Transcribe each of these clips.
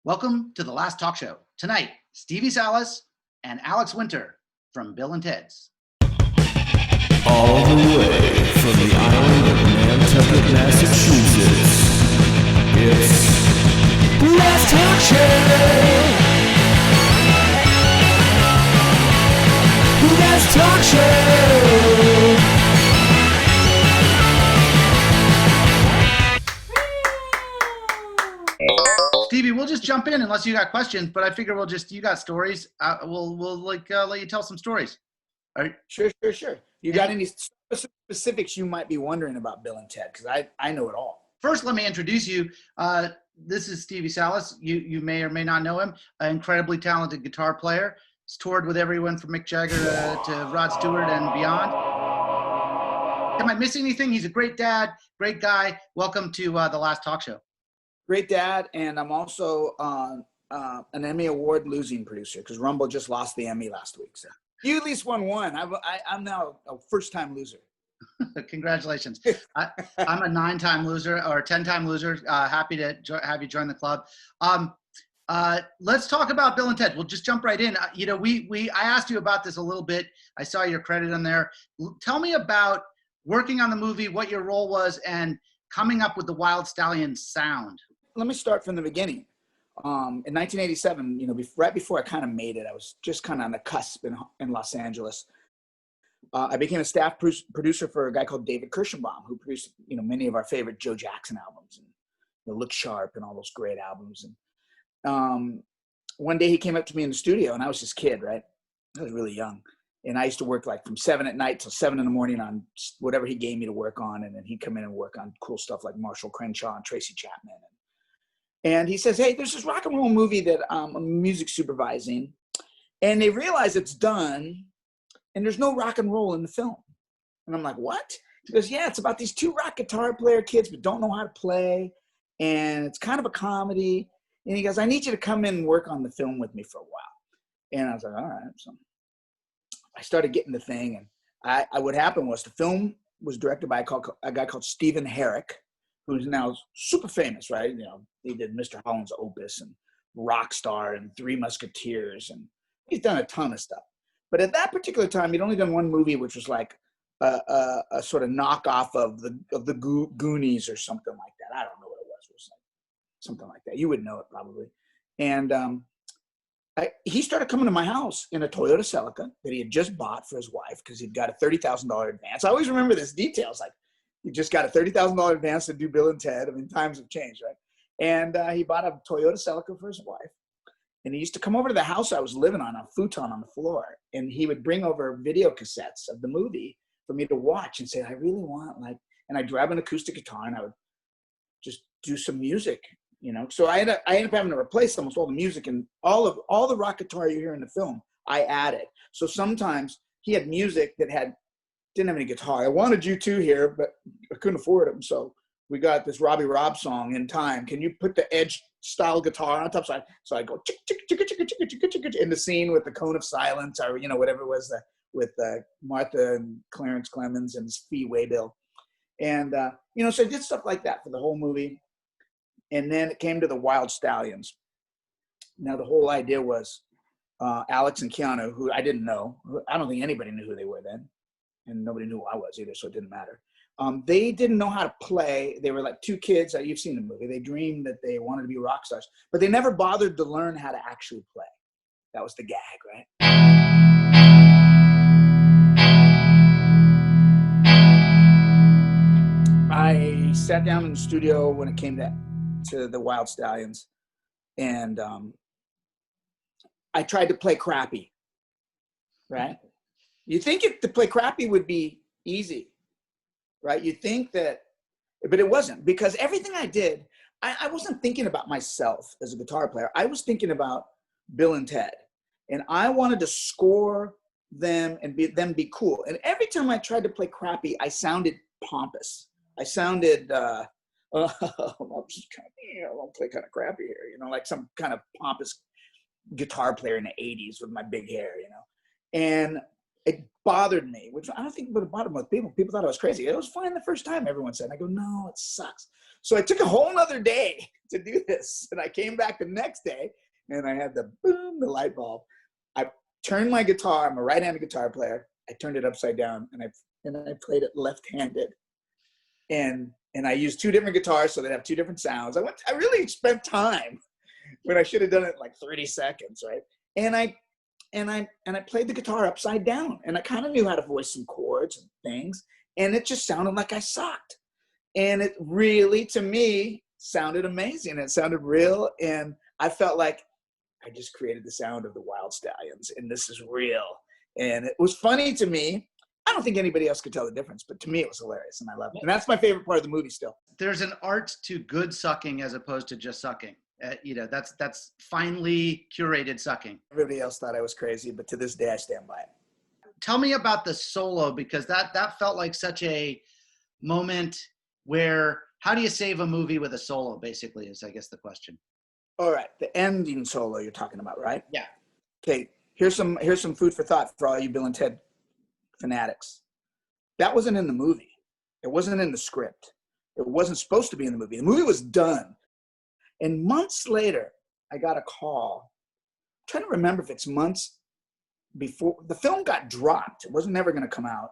Welcome to The Last Talk Show. Tonight, Stevie Salas and Alex Winter from Bill&Teds. All the way from the island of Nantucket, Massachusetts, it's The Last Talk Show. The Last Talk Show. Stevie, we'll just jump in unless you got questions, but I figure you got stories. We'll let you tell some stories. All right. Sure. You got any specifics you might be wondering about Bill and Ted? Because I know it all. First, let me introduce you. This is Stevie Salas. You may or may not know him. An incredibly talented guitar player. He's toured with everyone from Mick Jagger to Rod Stewart and beyond. Am I missing anything? He's a great dad, great guy. Welcome to The Last Talk Show. Great dad, and I'm also an Emmy Award losing producer because Rumble just lost the Emmy last week. So you at least won one. I'm now a first-time loser. Congratulations. I'm a 9-time loser or 10-time loser. Happy to have you join the club. Let's talk about Bill and Ted. We'll just jump right in. I asked you about this a little bit. I saw your credit on there. Tell me about working on the movie, what your role was, and coming up with the Wild Stallion sound. Let me start from the beginning. In 1987, right before I kind of made it, I was just kind of on the cusp in Los Angeles. I became a staff producer for a guy called David Kirschenbaum, who produced, many of our favorite Joe Jackson albums and Look Sharp and all those great albums. And one day he came up to me in the studio, and I was this kid, right? I was really young. And I used to work like from 7 at night till 7 in the morning on whatever he gave me to work on. And then he'd come in and work on cool stuff like Marshall Crenshaw and Tracy Chapman. And he says, hey, there's this rock and roll movie that I'm music supervising. And they realize it's done, and there's no rock and roll in the film. And I'm like, what? He goes, yeah, it's about these 2 rock guitar player kids but don't know how to play. And it's kind of a comedy. And he goes, I need you to come in and work on the film with me for a while. And I was like, all right. So I started getting the thing. And what happened was the film was directed by a guy called Stephen Herrick, who's now super famous, right? He did Mr. Holland's Opus and Rockstar and Three Musketeers, and he's done a ton of stuff. But at that particular time, he'd only done one movie, which was like a sort of knockoff of the Goonies or something like that. I don't know what it was. It was like something like that. You would know it probably. And he started coming to my house in a Toyota Celica that he had just bought for his wife because he'd got a $30,000 advance. I always remember this detail. It's like, he just got a $30,000 advance to do Bill and Ted. I mean, times have changed, right? And he bought a Toyota Celica for his wife. And he used to come over to the house I was living on a futon on the floor. And he would bring over video cassettes of the movie for me to watch and say, I really want and I'd grab an acoustic guitar and I would just do some music, So I ended up having to replace almost all the music, and all the rock guitar you hear in the film, I added. So sometimes he had music that didn't have any guitar. I wanted you to here, but I couldn't afford them. So we got this Robbie Robb song, In Time. Can you put the Edge style guitar on top? So I go in the scene with the Cone of Silence, or whatever it was with Martha and Clarence Clemens and Fee Waybill, and so I did stuff like that for the whole movie. And then it came to the Wild Stallions. Now the whole idea was Alex and Keanu, who I didn't know. I don't think anybody knew who they were then. And nobody knew who I was either, so it didn't matter. They didn't know how to play. They were like 2 kids. You've seen the movie. They dreamed that they wanted to be rock stars, but they never bothered to learn how to actually play. That was the gag, right? I sat down in the studio when it came to the Wild Stallions, and I tried to play crappy, right? You think to play crappy would be easy, right? You think that, but it wasn't, because everything I did, I wasn't thinking about myself as a guitar player. I was thinking about Bill and Ted, and I wanted to score them and be cool. And every time I tried to play crappy, I sounded pompous. I sounded, I'll play kind of crappy here, like some kind of pompous guitar player in the 80s with my big hair, And it bothered me, which I don't think would have bothered most people. People thought I was crazy. It was fine the first time, everyone said. And I go, no, it sucks. So I took a whole nother day to do this. And I came back the next day and I had the boom, the light bulb. I turned my guitar, I'm a right-handed guitar player. I turned it upside down and I played it left-handed. And I used 2 different guitars so they'd have 2 different sounds. I really spent time when I should have done it in like 30 seconds, right? And I played the guitar upside down, and I kind of knew how to voice some chords and things, and it just sounded like I sucked. And it really, to me, sounded amazing. It sounded real, and I felt like I just created the sound of the Wild Stallions, and this is real. And it was funny to me. I don't think anybody else could tell the difference, but to me it was hilarious, and I loved it. And that's my favorite part of the movie still. There's an art to good sucking as opposed to just sucking. That's finely curated sucking. Everybody else thought I was crazy, but to this day I stand by it. Tell me about the solo, because that felt like such a moment where, how do you save a movie with a solo, basically, is I guess the question. All right, the ending solo you're talking about, right? Yeah. Okay, here's some food for thought for all you Bill and Ted fanatics. That wasn't in the movie. It wasn't in the script. It wasn't supposed to be in the movie. The movie was done. And months later, I got a call. I'm trying to remember if it's months before. The film got dropped. It wasn't never going to come out.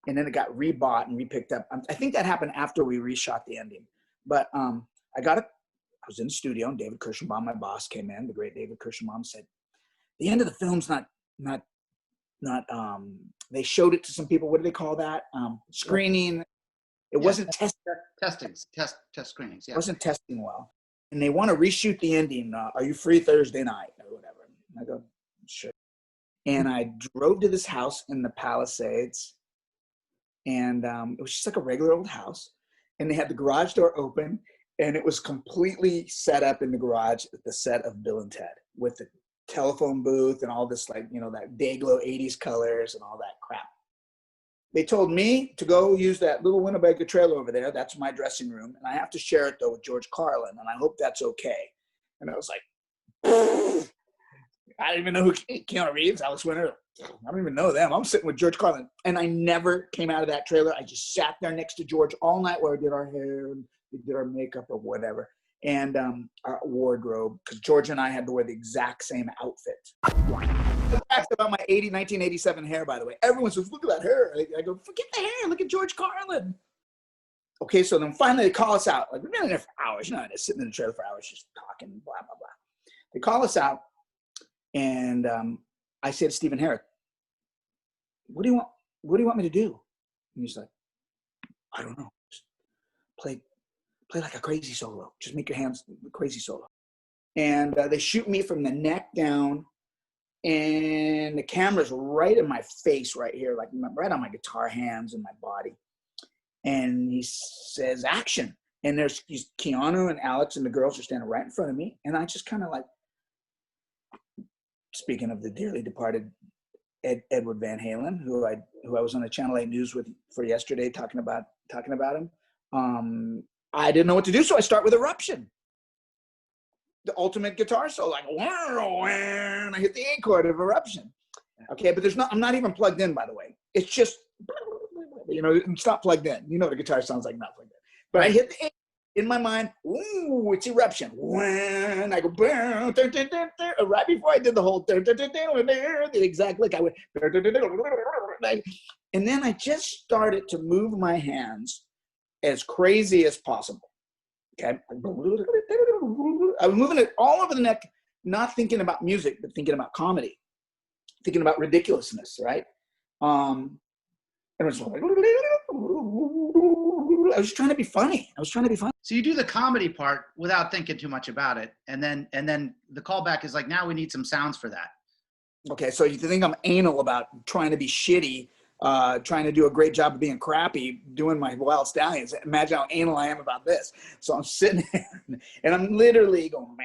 And then it got rebought and repicked up. I think that happened after we reshot the ending. But I was in the studio, and David Kirschenbaum, my boss, came in. The great David Kirschenbaum said, the end of the film's not they showed it to some people. What do they call that? Screening. It wasn't test screenings. Yeah. It wasn't testing well. And they want to reshoot the ending. Are you free Thursday night or whatever? And I go, sure. And I drove to this house in the Palisades, and it was just like a regular old house. And they had the garage door open, and it was completely set up in the garage at the set of Bill and Ted with the telephone booth and all this, like, that Dayglow 80s colors and all that crap. They told me to go use that little Winnebago trailer over there. That's my dressing room. And I have to share it, though, with George Carlin. And I hope that's okay. And I was like, I didn't even know who Keanu Reeves, Alex Winter. I don't even know them. I'm sitting with George Carlin. And I never came out of that trailer. I just sat there next to George all night while we did our hair and we did our makeup or whatever. And our wardrobe, because George and I had to wear the exact same outfit. The facts about my 1987 hair, by the way. Everyone says, look at that hair. I go, forget the hair. Look at George Carlin. Okay, so then finally they call us out. Like, we've been in there for hours. Just sitting in the trailer for hours, just talking, blah, blah, blah. They call us out, and I say to Stephen Herrick, what do you want me to do? And he's like, I don't know. Just play like a crazy solo. Just make your hands crazy solo. And they shoot me from the neck down, and the camera's right in my face right here, like right on my guitar hands and my body. And he says, action. And there's Keanu and Alex and the girls are standing right in front of me. And I just kind of like, speaking of the dearly departed Edward Van Halen, who I was on the Channel 8 News for yesterday talking about him. I didn't know what to do, so I start with Eruption, the ultimate guitar solo, like I hit the A chord of Eruption. Okay, but I'm not even plugged in, by the way. It's just, it's not plugged in. The guitar sounds like not plugged in. But I hit the A in my mind. Ooh, it's Eruption. And I go, right before I did the whole, the exact lick, I went, and then I just started to move my hands as crazy as possible. Okay. I was moving it all over the neck, not thinking about music, but thinking about comedy, thinking about ridiculousness, right? And it was like, I was trying to be funny. So you do the comedy part without thinking too much about it. And then the callback is like, now we need some sounds for that. Okay. So you think I'm anal about trying to be shitty, trying to do a great job of being crappy, doing my Wild Stallions. Imagine how anal I am about this. So I'm sitting there and I'm literally going,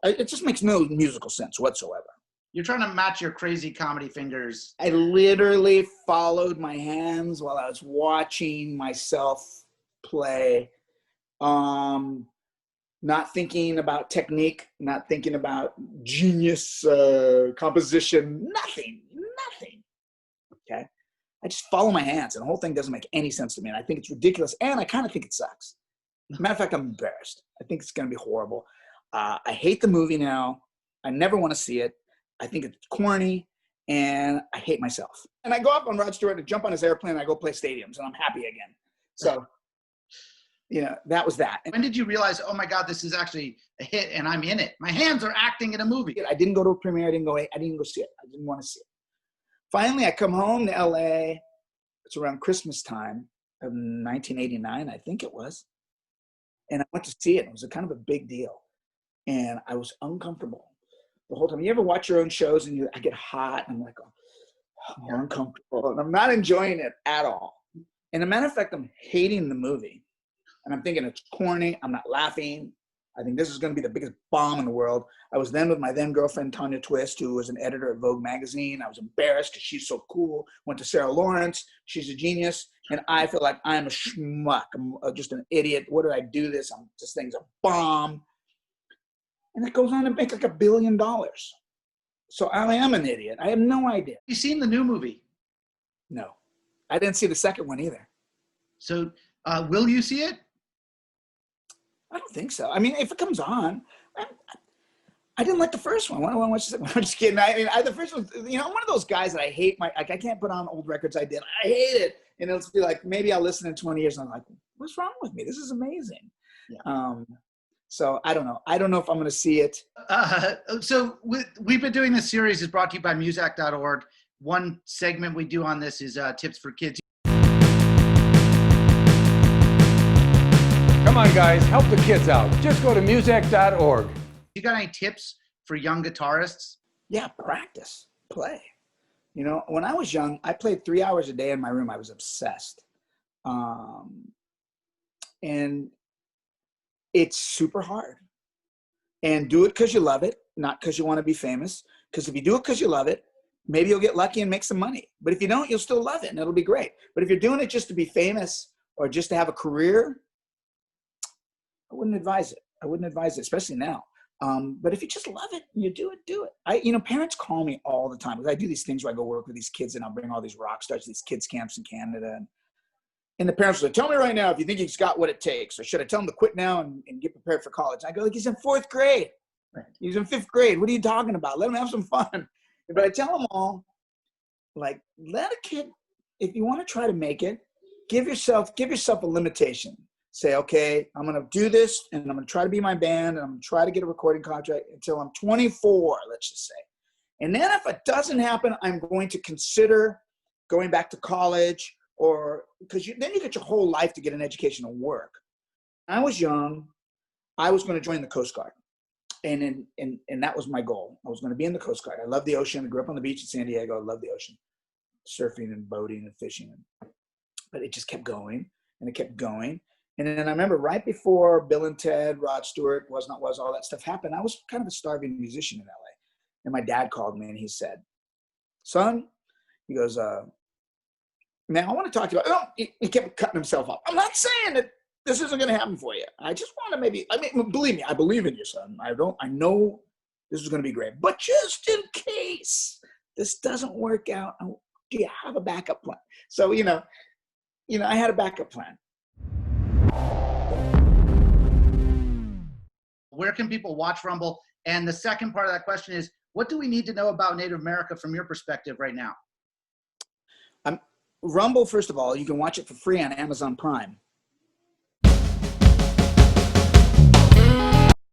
it just makes no musical sense whatsoever. You're trying to match your crazy comedy fingers. I literally followed my hands while I was watching myself play. Not thinking about technique, not thinking about genius composition, nothing. I just follow my hands, and the whole thing doesn't make any sense to me. And I think it's ridiculous, and I kind of think it sucks. Matter of fact, I'm embarrassed. I think it's going to be horrible. I hate the movie now. I never want to see it. I think it's corny, and I hate myself. And I go up on Rod Stewart to jump on his airplane, and I go play stadiums, and I'm happy again. So, that was that. When did you realize, oh my God, this is actually a hit and I'm in it? My hands are acting in a movie. I didn't go to a premiere. I didn't go see it. I didn't want to see it. Finally, I come home to LA. It's around Christmas time of 1989, I think it was. And I went to see it. It was a kind of a big deal. And I was uncomfortable the whole time. You ever watch your own shows and I get hot and I'm like, oh, I'm uncomfortable. And I'm not enjoying it at all. And as a matter of fact, I'm hating the movie. And I'm thinking it's corny. I'm not laughing. I think this is going to be the biggest bomb in the world. I was then with my then girlfriend, Tanya Twist, who was an editor at Vogue magazine. I was embarrassed because she's so cool. Went to Sarah Lawrence. She's a genius. And I feel like I'm a schmuck. I'm just an idiot. What did I do this? This thing's a bomb. And it goes on to make like $1 billion. So I am an idiot. I have no idea. You seen the new movie? No. I didn't see the second one either. So will you see it? I don't think so. I mean, if it comes on, I didn't like the first one. Why do I watch the second one? I'm just kidding. I mean, the first one, I'm one of those guys that I hate I can't put on old records I did. I hate it. And it'll be like, maybe I'll listen in 20 years and I'm like, what's wrong with me? This is amazing. Yeah. So I don't know. I don't know if I'm going to see it. So we've been doing this series is brought to you by Musack.org. One segment we do on this is tips for kids. Come on, guys, help the kids out. Just go to Musack.org. You got any tips for young guitarists? Yeah, practice, play. When I was young, I played 3 hours a day in my room. I was obsessed. And it's super hard. And do it because you love it, not because you want to be famous. Because if you do it because you love it, maybe you'll get lucky and make some money. But if you don't, you'll still love it and it'll be great. But if you're doing it just to be famous or just to have a career, I wouldn't advise it. I wouldn't advise it, especially now. But if you just love it and you do it, do it. Parents call me all the time because I do these things where I go work with these kids and I'll bring all these rock stars to these kids camps in Canada. And the parents will say, tell me right now if you think he's got what it takes. Or should I tell him to quit now and get prepared for college? And I go, he's in 4th grade. Right. He's in 5th grade. What are you talking about? Let him have some fun. But I tell them all, let a kid, if you want to try to make it, give yourself a limitation. Say, okay, I'm going to do this and I'm going to try to be my band and I'm going to try to get a recording contract until I'm 24, let's just say. And then if it doesn't happen, I'm going to consider going back to college because then you get your whole life to get an education and work. When I was young, I was going to join the Coast Guard. And that was my goal. I was going to be in the Coast Guard. I love the ocean. I grew up on the beach in San Diego. I love the ocean, surfing and boating and fishing. But it just kept going and it kept going. And then I remember right before Bill and Ted, Rod Stewart, Was Not Was, all that stuff happened, I was kind of a starving musician in LA. And my dad called me and he said, son, he goes, man, I want to talk to you about, he kept cutting himself off. I'm not saying that this isn't going to happen for you. I just want to believe me, I believe in you, son. I know this is going to be great. But just in case this doesn't work out, do you have a backup plan? So, I had a backup plan. Where can people watch Rumble? And the second part of that question is, what do we need to know about Native America from your perspective right now? Rumble, first of all, you can watch it for free on Amazon Prime.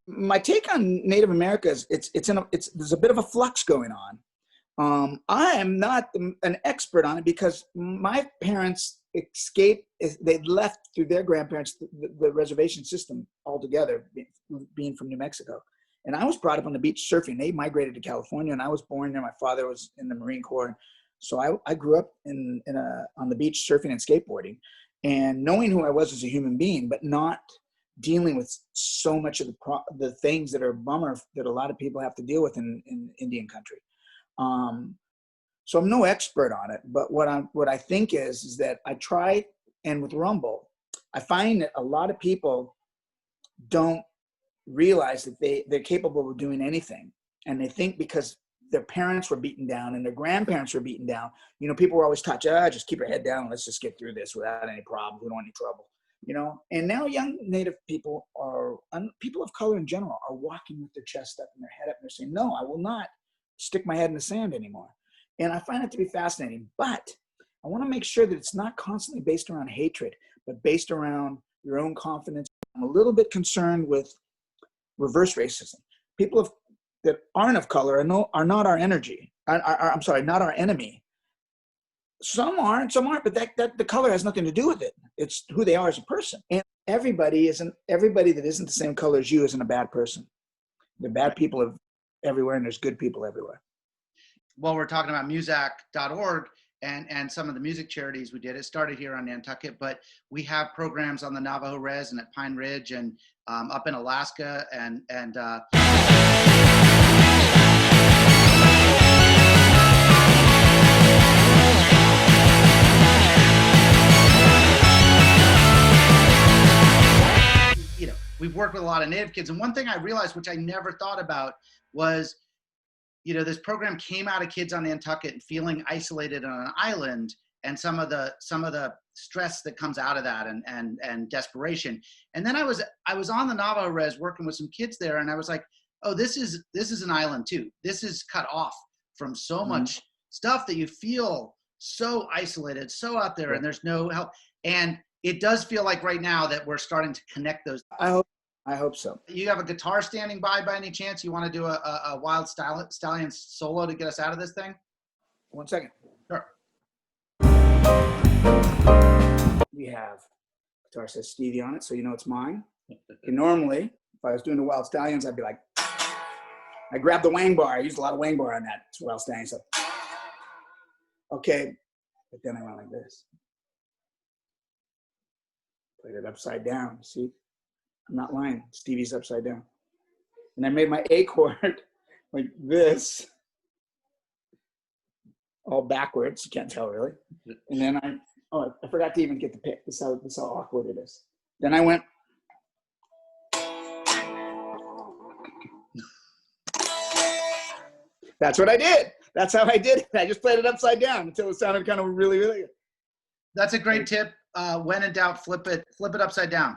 My take on Native America is there's a bit of a flux going on. I am not an expert on it because my parents escaped, they left through their grandparents, the reservation system altogether, being from New Mexico. And I was brought up on the beach surfing. They migrated to California and I was born there. My father was in the Marine Corps. So I grew up on the beach surfing and skateboarding and knowing who I was as a human being, but not dealing with so much of the things that are a bummer that a lot of people have to deal with in Indian country. So I'm no expert on it, but what I think is that I try, and with Rumble, I find that a lot of people don't realize that they're capable of doing anything. And they think because their parents were beaten down and their grandparents were beaten down. You know, people were always taught, just keep your head down. Let's just get through this without any problems. We don't want any trouble, you know? And now young Native people people of color in general are walking with their chest up and their head up and they're saying, no, I will not stick my head in the sand anymore. And I find it to be fascinating, but I want to make sure that it's not constantly based around hatred, but based around your own confidence. I'm a little bit concerned with reverse racism. People that aren't of color are not our energy. I'm sorry, not our enemy. Some aren't, but that the color has nothing to do with it. It's who they are as a person. And everybody that isn't the same color as you isn't a bad person. There are bad people everywhere, and there's good people everywhere. Well, we're talking about Musack.org and some of the music charities we did. It started here on Nantucket, but we have programs on the Navajo Res and at Pine Ridge and up in Alaska and you know, we've worked with a lot of Native kids. And one thing I realized, which I never thought about, was, you know, this program came out of kids on Nantucket and feeling isolated on an island and some of the stress that comes out of that and desperation. And then I was on the Navajo Res working with some kids there, and I was like, oh, this is an island too. This is cut off from so much stuff that you feel so isolated, so out there, and there's no help. And it does feel like right now that we're starting to connect those. I hope so. You have a guitar standing by any chance? You want to do a Wild Stallions solo to get us out of this thing? 1 second. Sure. We have guitar says Stevie on it, so you know it's mine. And normally, if I was doing the Wild Stallions, I'd be like, I grabbed the wang bar. I used a lot of wang bar on that Wild Stallions. So, okay, but then I went like this. Played it upside down. See, I'm not lying. Stevie's upside down. And I made my A chord like this, all backwards. You can't tell really. And then I forgot to even get the pick. This is how awkward it is. Then I went. That's what I did. That's how I did it. I just played it upside down until it sounded kind of really, really good. That's a great tip. When in doubt, flip it upside down.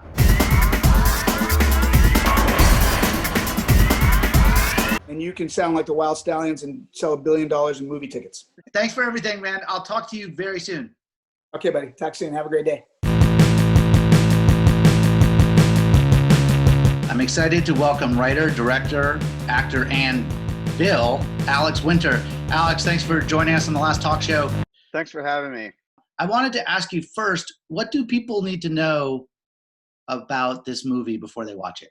And you can sound like the Wild Stallions and sell $1 billion in movie tickets. Thanks for everything, man. I'll talk to you very soon. Okay, buddy. Talk soon. Have a great day. I'm excited to welcome writer, director, actor, and Bill, Alex Winter. Alex, thanks for joining us on the last talk show. Thanks for having me. I wanted to ask you first, what do people need to know about this movie before they watch it?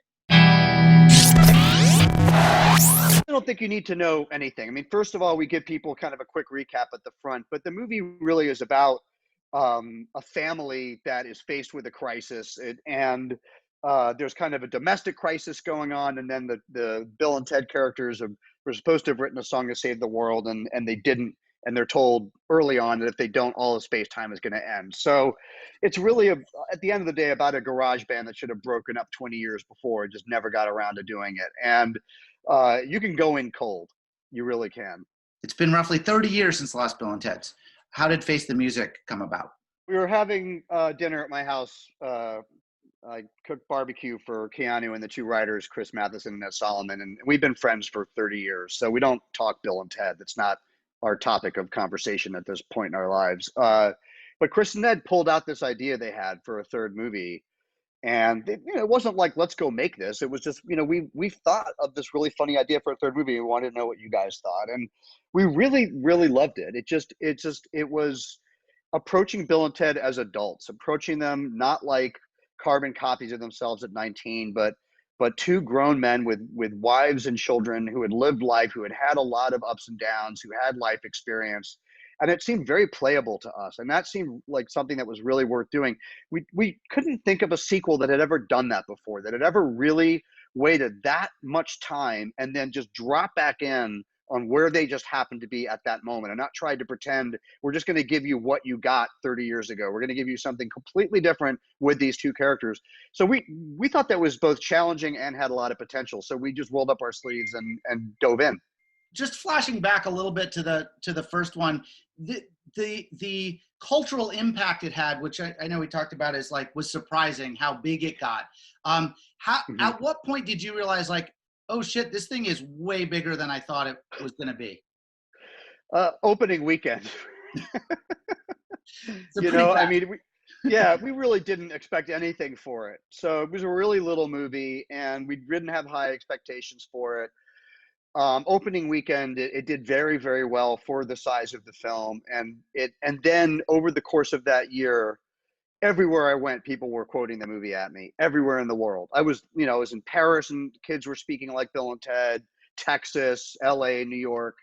I don't think you need to know anything. I mean, first of all, we give people kind of a quick recap at the front, but the movie really is about a family that is faced with a crisis, and there's kind of a domestic crisis going on, and then the Bill and Ted characters were supposed to have written a song to save the world, and they didn't, and they're told early on that if they don't, all of space-time is going to end. So it's really, at the end of the day, about a garage band that should have broken up 20 years before, just never got around to doing it. And you can go in cold. You really can. It's been roughly 30 years since the last Bill and Ted's. How did Face the Music come about? We were having dinner at my house. I cooked barbecue for Keanu and the two writers, Chris Matheson and Ned Solomon, and we've been friends for 30 years. So we don't talk Bill and Ted. That's not our topic of conversation at this point in our lives. But Chris and Ned pulled out this idea they had for a third movie. And it wasn't like, let's go make this. It was just, we thought of this really funny idea for a third movie. We wanted to know what you guys thought. And we really, really loved it. It was approaching Bill and Ted as adults, approaching them not like carbon copies of themselves at 19, but two grown men with wives and children who had lived life, who had had a lot of ups and downs, who had life experience. And it seemed very playable to us. And that seemed like something that was really worth doing. We couldn't think of a sequel that had ever done that before, that had ever really waited that much time and then just drop back in on where they just happened to be at that moment and not try to pretend we're just going to give you what you got 30 years ago. We're going to give you something completely different with these two characters. So we thought that was both challenging and had a lot of potential. So we just rolled up our sleeves and dove in. just flashing back a little bit to the first one, the cultural impact it had, which I know we talked about, is like was surprising how big it got. At what point did you realize, like, oh shit, this thing is way bigger than I thought it was going to be? Opening weekend. I mean, we really didn't expect anything for it. So it was a really little movie, and we didn't have high expectations for it. Opening weekend, it did very, very well for the size of the film, and then over the course of that year, everywhere I went, people were quoting the movie at me. Everywhere in the world, I was in Paris, and kids were speaking like Bill and Ted. Texas, L.A., New York.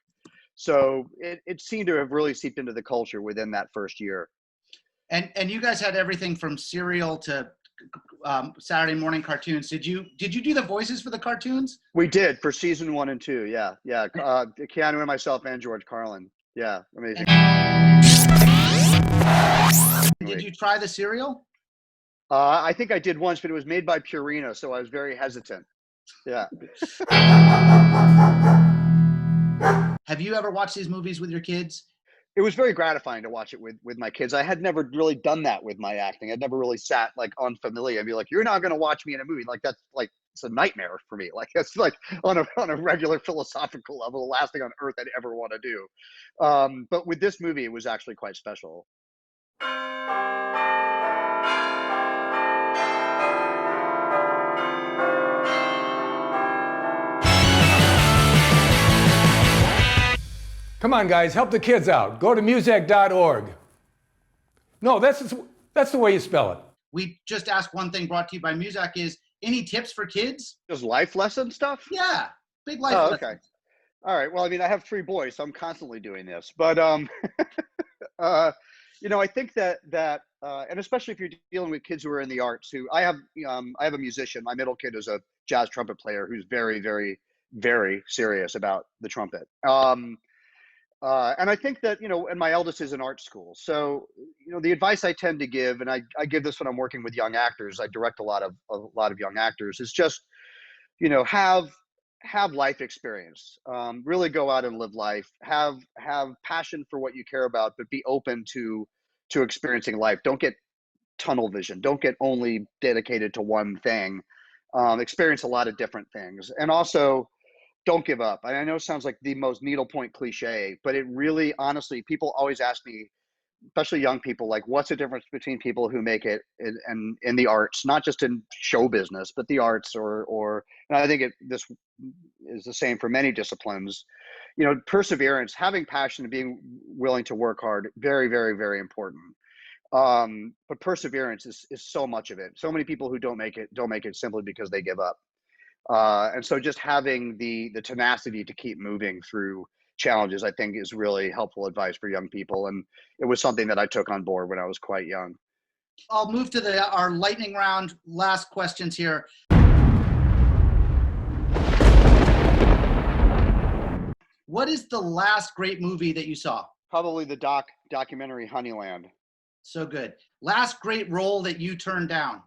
So it seemed to have really seeped into the culture within that first year. And you guys had everything from Serial to Saturday morning cartoons. Did you do the voices for the cartoons? We did for season 1 and 2. Yeah. Keanu and myself and George Carlin. Yeah, amazing. Did you try the Serial? I think I did once, but it was made by Purina, so I was very hesitant. Yeah. Have you ever watched these movies with your kids? It was very gratifying to watch it with my kids. I had never really done that with my acting. I'd never really sat like on Familia and be like, "You're not going to watch me in a movie." Like that's like it's a nightmare for me. Like it's like on a regular philosophical level, the last thing on earth I'd ever want to do. But with this movie, it was actually quite special. Come on, guys, help the kids out. Go to Musack.org. No, that's the way you spell it. We just asked one thing, brought to you by Musack, is any tips for kids? Just life lesson stuff? Yeah, big life lessons. Okay. All right. Well, I mean, I have 3 boys, so I'm constantly doing this. But, I think that and especially if you're dealing with kids who are in the arts, I have a musician. My middle kid is a jazz trumpet player who's very, very, very serious about the trumpet. And I think that, and my eldest is in art school. So, the advice I tend to give, and I give this when I'm working with young actors, I direct a lot of young actors, is just, have life experience, really go out and live life, have passion for what you care about, but be open to experiencing life. Don't get tunnel vision. Don't get only dedicated to one thing. Experience a lot of different things. And also, don't give up. I know it sounds like the most needlepoint cliche, but it really, honestly, people always ask me, especially young people, like, what's the difference between people who make it in the arts, not just in show business, but the arts, and I think this is the same for many disciplines. Perseverance, having passion, and being willing to work hard, very, very, very important. But perseverance is so much of it. So many people who don't make it simply because they give up. And so just having the tenacity to keep moving through challenges, I think, is really helpful advice for young people. And it was something that I took on board when I was quite young. I'll move to our lightning round. Last questions here. What is the last great movie that you saw? Probably the documentary Honeyland. So good. Last great role that you turned down?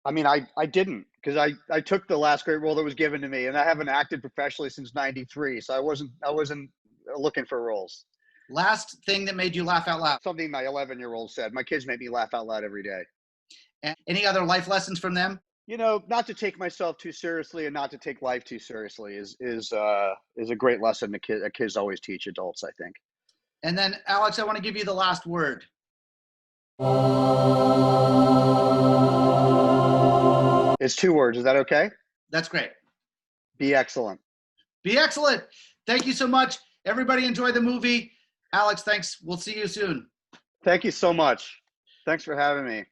I mean, I didn't, because I took the last great role that was given to me, and I haven't acted professionally since '93, so I wasn't looking for roles. Last thing that made you laugh out loud? Something my 11-year-old said. My kids make me laugh out loud every day. And any other life lessons from them? Not to take myself too seriously and not to take life too seriously is a great lesson that kids always teach adults, I think. And then, Alex, I want to give you the last word. It's 2 words. Is that okay? That's great. Be excellent. Be excellent. Thank you so much. Everybody enjoy the movie. Alex, thanks. We'll see you soon. Thank you so much. Thanks for having me.